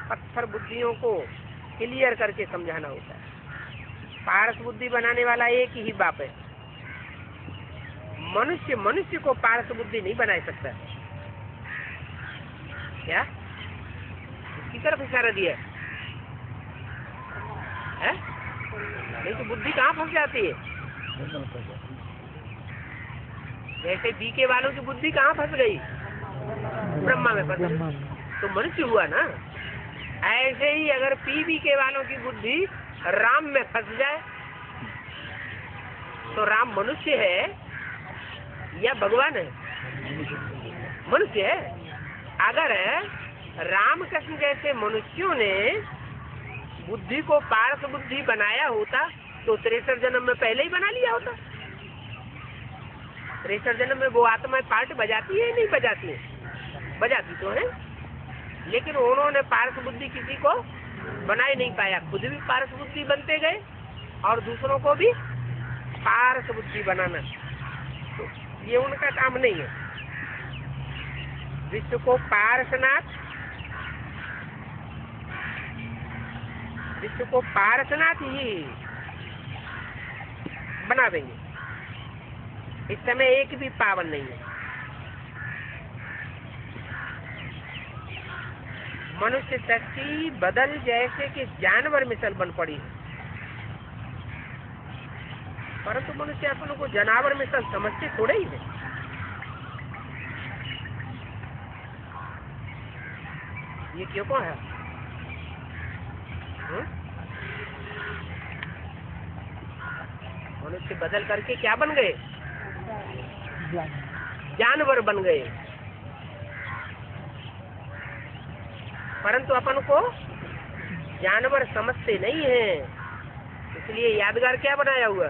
पत्थर बुद्धियों को क्लियर करके समझाना होता है। पारस बुद्धि बनाने वाला एक ही बाप है। मनुष्य को पारस बुद्धि नहीं बना सकता। क्या उसकी तरफ इशारा दिया है? नहीं तो बुद्धि कहाँ फंस जाती है? जैसे बीके वालों की बुद्धि कहाँ फंस गई? ब्रह्मा में फंस गई, तो मनुष्य हुआ ना। ऐसे ही अगर पी के वालों की बुद्धि राम में फंस जाए तो राम मनुष्य है या भगवान है? मनुष्य है। अगर रामकृष्ण जैसे मनुष्यों ने बुद्धि को पारस बुद्धि बनाया होता तो 63 जन्म में पहले ही बना लिया होता। 63 जन्म में वो आत्मा पार्ट बजाती है नहीं बजाती है? बजाती तो है, लेकिन उन्होंने पारस बुद्धि किसी को बना ही नहीं पाया। खुद भी पारस बुद्धि बनते गए और दूसरों को भी पारस बुद्धि बनाना, तो ये उनका काम नहीं है। विश्व को पारसनाथ, विश्व को पारसनाथ ही बना देंगे। इस समय एक भी पावन नहीं है। मनुष्य शक्ति बदल जैसे कि जानवर मिसल बन पड़ी है, परंतु मनुष्य अपनों को जानवर मिसल समझते थोड़े ही है। ये क्यों को है? मनुष्य बदल करके क्या बन गए? जानवर बन गए। परंतु अपन को जानवर समझते नहीं है, इसलिए यादगार क्या बनाया हुआ?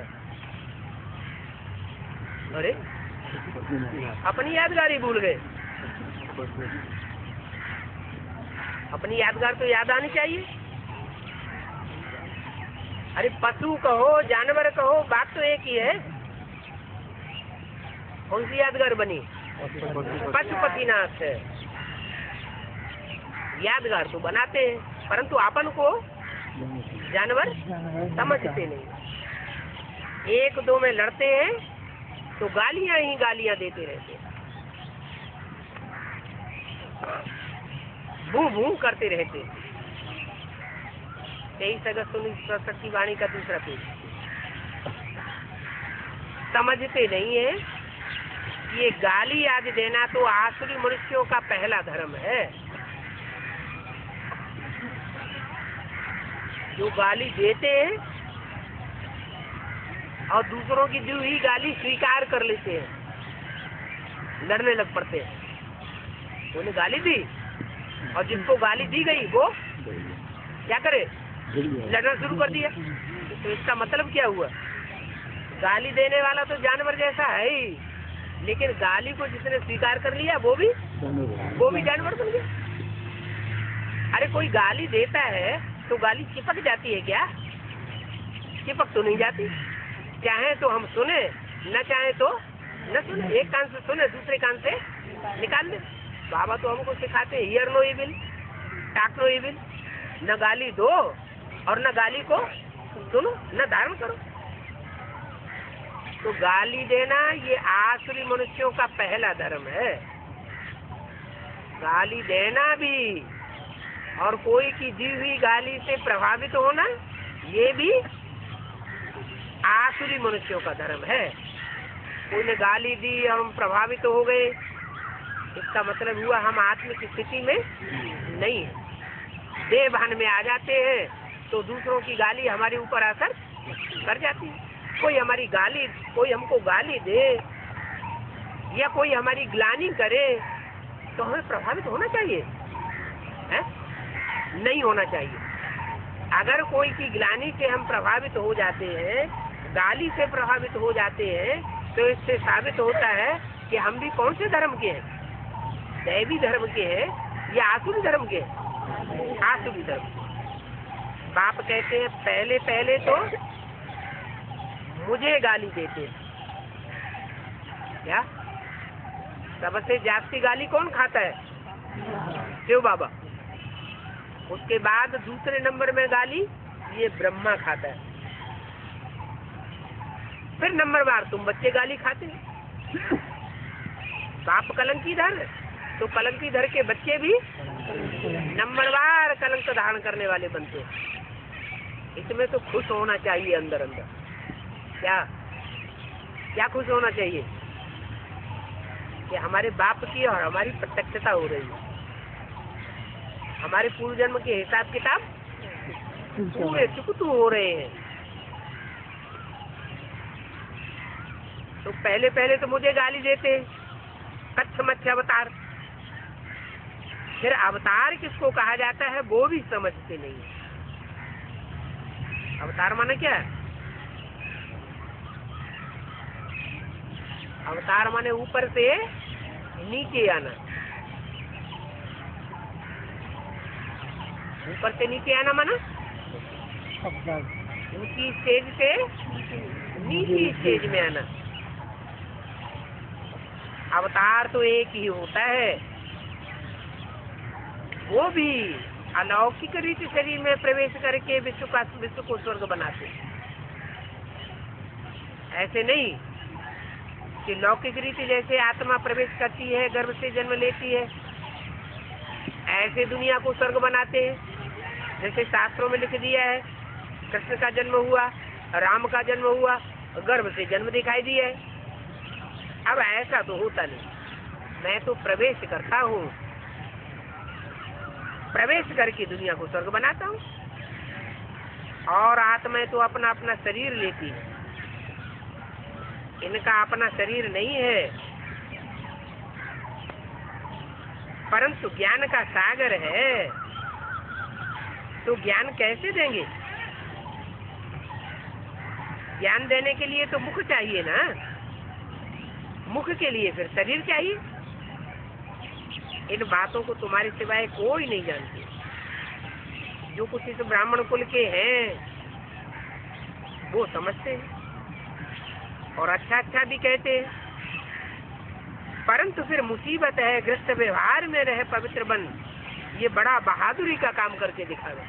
अरे अपनी यादगार ही भूल गए। अपनी यादगार तो याद आनी चाहिए। अरे पशु कहो जानवर कहो, बात तो एक ही है। कौन सी यादगार बनी? पशुपतिनाथ है। यादगार तो बनाते हैं, परंतु अपन को जानवर समझते नहीं। एक दो में लड़ते हैं तो गालियां ही गालियां देते रहते हैं, भू भू करते रहते हैं। 23 अगस्त 1967 वाणी का दूसरा पेज। समझते नहीं है ये गाली आज देना तो आसुरी मनुष्यों का पहला धर्म है। जो गाली देते हैं और दूसरों की दी हुई गाली स्वीकार कर लेते हैं, लड़ने लग पड़ते हैं। उन्हें गाली दी और जिसको गाली दी गई वो क्या करे? लड़ना शुरू कर दिया। तो इसका मतलब क्या हुआ? गाली देने वाला तो जानवर जैसा है ही, लेकिन गाली को जिसने स्वीकार कर लिया वो भी जानवर बन गया। अरे कोई गाली देता है तो गाली चिपक जाती है क्या? चिपक तो नहीं जाती। चाहे तो हम सुने, न चाहे तो न सुने। एक कान से सुने, दूसरे कान से निकाल दे। बाबा तो हमको सिखाते हैं hear no evil, talk no evil. न गाली दो और न गाली को सुनो, न धारण करो। तो गाली देना ये आसुरी मनुष्यों का पहला धर्म है। गाली देना भी और कोई की दी हुई गाली से प्रभावित होना ये भी आसुरी मनुष्यों का धर्म है। कोई ने गाली दी और हम प्रभावित हो गए, इसका मतलब हुआ हम आत्मिक स्थिति में नहीं है। देह भान में आ जाते हैं तो दूसरों की गाली हमारे ऊपर असर कर जाती है। कोई हमको गाली दे या कोई हमारी ग्लानि करे तो हमें प्रभावित होना चाहिए है? नहीं होना चाहिए। अगर कोई की ग्लानि से हम प्रभावित हो जाते हैं, गाली से प्रभावित हो जाते हैं, तो इससे साबित होता है कि हम भी कौन से धर्म के हैं, दैवी धर्म के हैं या आसुरी धर्म के हैं? आसुरी धर्म। बाप कहते हैं पहले पहले तो मुझे गाली देते, क्या सबसे जास्ती गाली कौन खाता है? शिव बाबा। उसके बाद दूसरे नंबर में गाली ये ब्रह्मा खाता है। फिर नंबरवार तुम बच्चे गाली खाते हैं। बाप कलंकीधर तो कलंकीधर के बच्चे भी नंबरवार कलंक धारण करने वाले बनते हैं। इसमें तो खुश होना चाहिए अंदर अंदर। क्या खुश होना चाहिए कि हमारे बाप की और हमारी प्रत्यक्षता हो रही है। हमारे पूर्व जन्म के हिसाब किताब पूरे चुकतू हो रहे हैं। तो पहले पहले तो मुझे गाली देते, कच्छ मच्छ अवतार। फिर अवतार किसको कहा जाता है वो भी समझते नहीं है। अवतार माने क्या है? अवतार माने ऊपर से नीचे आना। ऊपर से नीचे आना माना ऊंची स्टेज से नीची स्टेज में आना। अवतार तो एक ही होता है, वो भी अलौकिक रीति शरीर में प्रवेश करके विश्व को स्वर्ग बनाते। ऐसे नहीं कि लौकिक रीति जैसे आत्मा प्रवेश करती है, गर्भ से जन्म लेती है, ऐसे दुनिया को स्वर्ग बनाते हैं। जैसे शास्त्रों में लिख दिया है कृष्ण का जन्म हुआ, राम का जन्म हुआ, गर्भ से जन्म दिखाई दिया है। अब ऐसा तो होता नहीं। मैं तो प्रवेश करता हूँ, प्रवेश करके दुनिया को स्वर्ग बनाता हूँ। और आत्मा तो अपना अपना शरीर लेती है, इनका अपना शरीर नहीं है। परंतु ज्ञान का सागर है, तो ज्ञान कैसे देंगे? ज्ञान देने के लिए तो मुख चाहिए ना, मुख के लिए फिर शरीर चाहिए। इन बातों को तुम्हारे सिवाय कोई नहीं जानते। जो कुछ इस ब्राह्मण कुल के हैं वो समझते हैं और अच्छा अच्छा भी कहते हैं। परंतु फिर मुसीबत है, ग्रस्त व्यवहार में रहे पवित्र बन, ये बड़ा बहादुरी का काम करके दिखावे।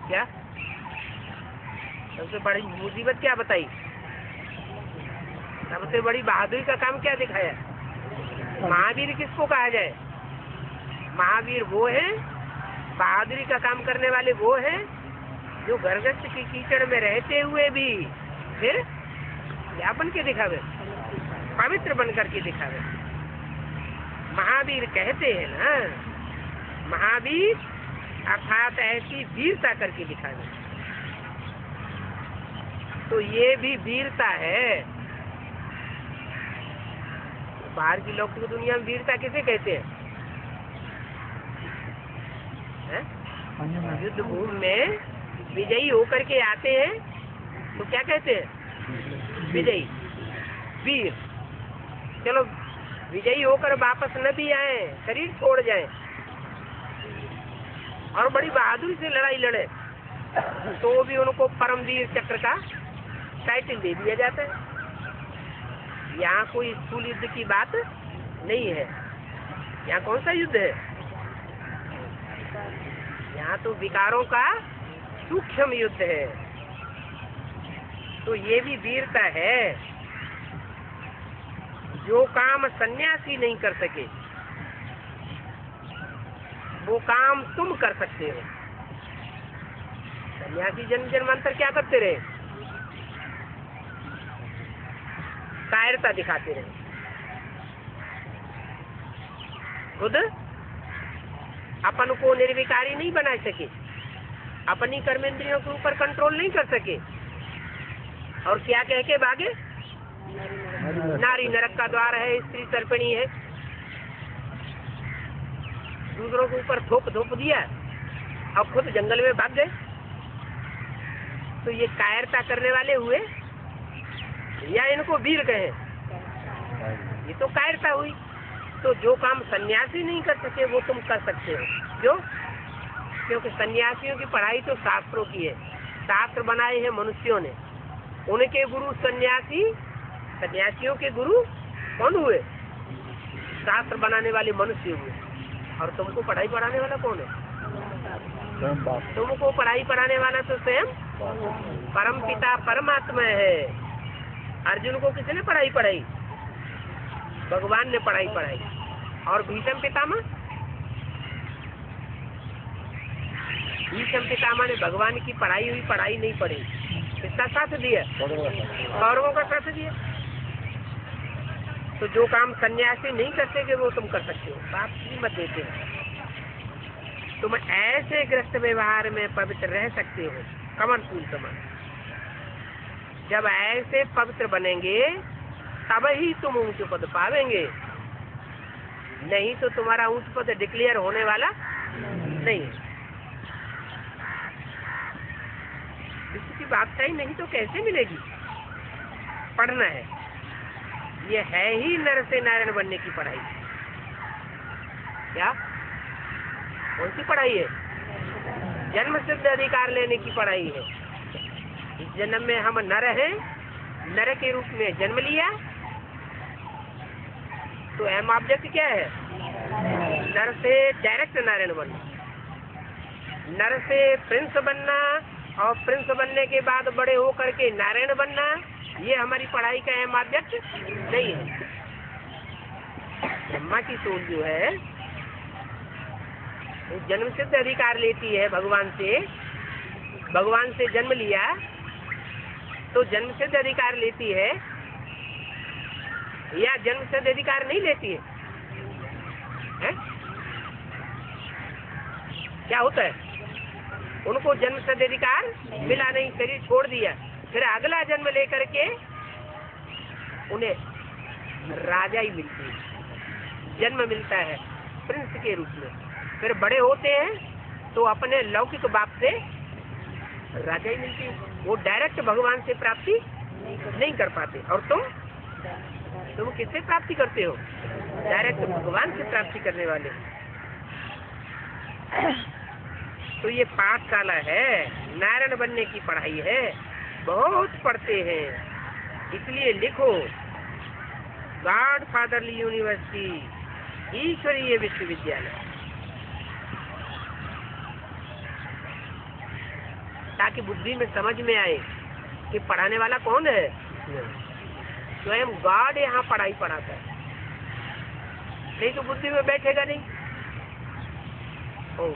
क्या सबसे बड़ी मुसीबत क्या बताई? सबसे बड़ी बहादुरी का काम क्या दिखाया? महावीर किसको कहा जाए? महावीर वो है, बहादुरी का काम करने वाले वो हैं जो गर्भस्थ की कीचड़ में रहते हुए भी फिर क्या बन के दिखावे? पवित्र बन करके दिखावे। महावीर कहते हैं ना, महावीर अर्थात ऐसी वीरता करके दिखावे। तो ये भी वीरता है। बाहर की लौकिक दुनिया में वीरता किसे कहते हैं? युद्ध भूमि में विजयी होकर के आते हैं तो क्या कहते हैं? विजयी, वीर। चलो विजयी होकर वापस न भी आए, शरीर छोड़ जाए और बड़ी बहादुरी से लड़ाई लड़े, तो भी उनको परमवीर चक्र का टाइटल दे दिया जाता है। यहाँ कोई स्थूल युद्ध की बात नहीं है। यहाँ कौन सा युद्ध है? यहाँ तो विकारों का सूक्ष्म युद्ध है। तो ये भी वीरता है। जो काम सन्यासी नहीं कर सके वो काम तुम कर सकते हो। सन्यासी जन्म जन्मांतर क्या करते रहे? कायरता दिखाते रहे, खुद अपन को निर्विकारी नहीं बना सके, अपनी कर्मेंद्रियों के ऊपर कंट्रोल नहीं कर सके, और क्या कह के भागे? नारी नरक का द्वार है, स्त्री सर्पिणी है। दूसरों के ऊपर थोप दिया और खुद जंगल में भाग गए। तो ये कायरता करने वाले हुए या इनको वीर कहें? ये तो कायरता हुई। तो जो काम सन्यासी नहीं कर सके वो तुम कर सकते हो। क्यों? क्योंकि सन्यासियों की पढ़ाई तो शास्त्रों की है, शास्त्र बनाए हैं मनुष्यों ने। उनके गुरु सन्यासी, सन्यासियों के गुरु कौन हुए? शास्त्र बनाने वाले मनुष्य हुए। और तुमको पढ़ाई पढ़ाने वाला कौन है? तुमको पढ़ाई पढ़ाने वाला तो स्वयं परम पिता परमात्मा है। अर्जुन को किसने पढ़ाई पढ़ाई? भगवान ने पढ़ाई पढ़ाई। और भीष्म पितामह, भीष्म पितामह ने भगवान की पढ़ाई हुई पढ़ाई नहीं पढ़ी, किसका साथ दिया? कौरवों का साथ दिया। तो जो काम सन्यासी नहीं कर सके वो तुम कर सकते हो। आप कीमत देते हो। तुम ऐसे ग्रस्त व्यवहार में पवित्र रह सकते हो, कमल फूल समान। जब ऐसे पवित्र बनेंगे तब ही तुम ऊंच पद पावेंगे, नहीं तो तुम्हारा ऊंच पद डिक्लेयर होने वाला नहीं है। इसकी बात सही नहीं तो कैसे मिलेगी? पढ़ना है। ये है ही नर से नारायण बनने की पढ़ाई। क्या? कौन सी पढ़ाई है? जन्म सिद्ध अधिकार लेने की पढ़ाई है। इस जन्म में हम नर हैं, नर के रूप में जन्म लिया, तो एम ऑब्जेक्ट क्या है? नर से डायरेक्ट नारायण बनना, नर से प्रिंस बनना, और प्रिंस बनने के बाद बड़े होकर के नारायण बनना। ये हमारी पढ़ाई का एम ऑब्जेक्ट नहीं है। ब्रह्मा की सोल जो है वो जन्म सिद्ध अधिकार लेती है भगवान से। भगवान से जन्म लिया तो जन्म सिद्ध अधिकार लेती है या जन्म सिद्ध अधिकार नहीं लेती है? क्या होता है? उनको जन्म सिद्ध अधिकार मिला नहीं, शरीर छोड़ दिया, फिर अगला जन्म लेकर के उन्हें राजाई मिलती है, जन्म मिलता है प्रिंस के रूप में। फिर बड़े होते हैं तो अपने लौकिक बाप से राजाई मिलती है। वो डायरेक्ट भगवान से प्राप्ति नहीं कर पाते। और तुम किससे प्राप्ति करते हो? डायरेक्ट भगवान से प्राप्ति करने वाले। तो ये पाठशाला है, नारायण बनने की पढ़ाई है। बहुत पढ़ते हैं, इसलिए लिखो गॉड फादरली यूनिवर्सिटी, ईश्वरीय विश्वविद्यालय, ताकि बुद्धि में समझ में आए कि पढ़ाने वाला कौन है। स्वयं गॉड यहाँ पढ़ाई पढ़ाता है, नहीं तो बुद्धि में बैठेगा नहीं। ओम